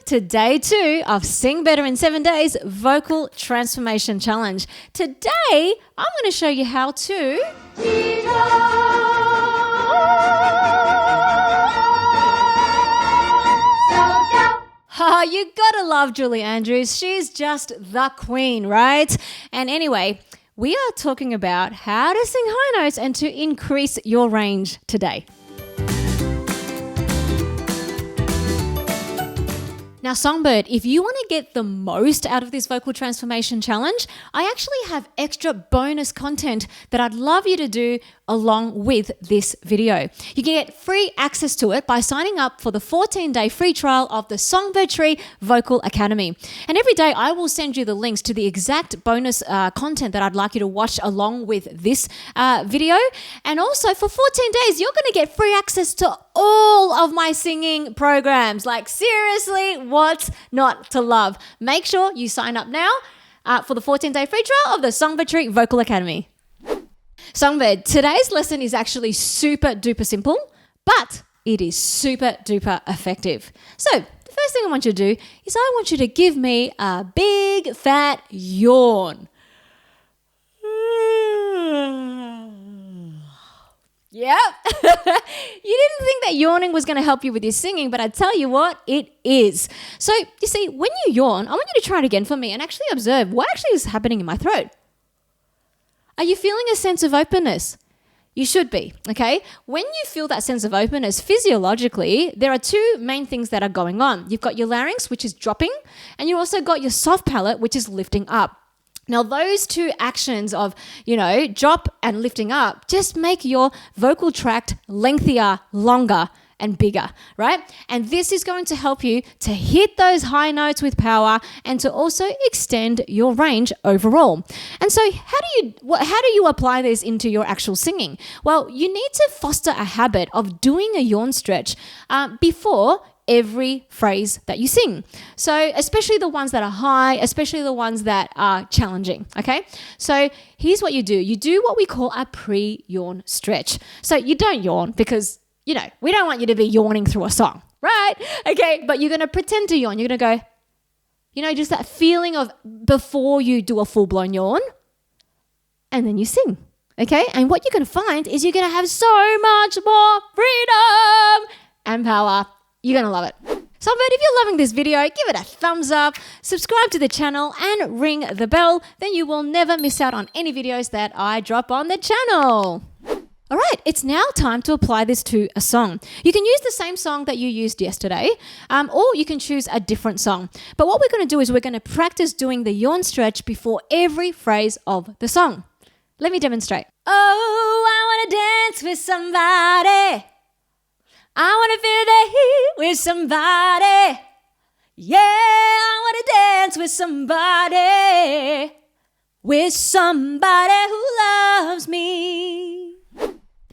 to day 2 of Sing Better in 7 Days Vocal Transformation Challenge. Today, I'm going to show you how to... you gotta love Julie Andrews. She's just the queen, right? And anyway, we are talking about how to sing high notes and to increase your range today. Now, Songbird, if you want to get the most out of this vocal transformation challenge, I actually have extra bonus content that I'd love you to do along with this video. You can get free access to it by signing up for the 14-day free trial of the Songbird Tree Vocal Academy. And every day I will send you the links to the exact bonus content that I'd like you to watch along with this video. And also for 14 days, you're going to get free access to all of my singing programs. Like seriously, what's not to love? Make sure you sign up now for the 14-day free trial of the Songbird Tree Vocal Academy. Songbird, today's lesson is actually super duper simple, but it is super duper effective. So the first thing I want you to do is I want you to give me a big fat yawn. Yep. You didn't think that yawning was going to help you with your singing, but I tell you what, it is. So you see, when you yawn, I want you to try it again for me and actually observe what actually is happening in my throat. Are you feeling a sense of openness? You should be, okay? When you feel that sense of openness, physiologically, there are two main things that are going on. You've got your larynx, which is dropping, and you also got your soft palate, which is lifting up. Now, those two actions of, drop and lifting up just make your vocal tract lengthier, longer, and bigger, right? And this is going to help you to hit those high notes with power and to also extend your range overall. And so how do you apply this into your actual singing? Well, you need to foster a habit of doing a yawn stretch before every phrase that you sing. So especially the ones that are high, especially the ones that are challenging, okay? So here's what you do. You do what we call a pre-yawn stretch. So you don't yawn because we don't want you to be yawning through a song, right? Okay, but you're going to pretend to yawn. You're going to go, just that feeling of before you do a full-blown yawn, and then you sing, okay? And what you're going to find is you're going to have so much more freedom and power. You're going to love it. Songbird, if you're loving this video, give it a thumbs up, subscribe to the channel, and ring the bell. Then you will never miss out on any videos that I drop on the channel. All right, it's now time to apply this to a song. You can use the same song that you used yesterday, or you can choose a different song. But what we're going to do is we're going to practice doing the yawn stretch before every phrase of the song. Let me demonstrate. Oh, I want to dance with somebody. I want to feel the heat with somebody. Yeah, I want to dance with somebody. With somebody who loves me.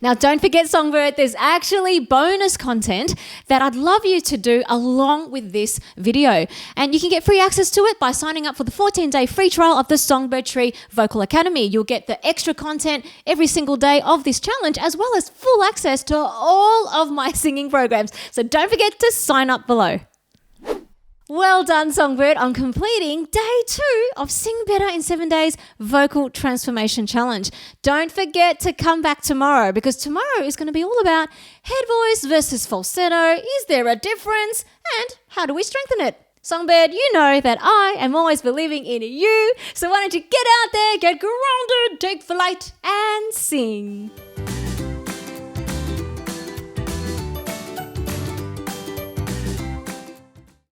Now, don't forget, Songbird, there's actually bonus content that I'd love you to do along with this video. And you can get free access to it by signing up for the 14-day free trial of the Songbird Tree Vocal Academy. You'll get the extra content every single day of this challenge, as well as full access to all of my singing programs. So don't forget to sign up below. Well done, Songbird, on completing day 2 of Sing Better in 7 Days Vocal Transformation Challenge. Don't forget to come back tomorrow, because tomorrow is going to be all about head voice versus falsetto. Is there a difference? And how do we strengthen it? Songbird, you know that I am always believing in you. So why don't you get out there, get grounded, take flight, and sing.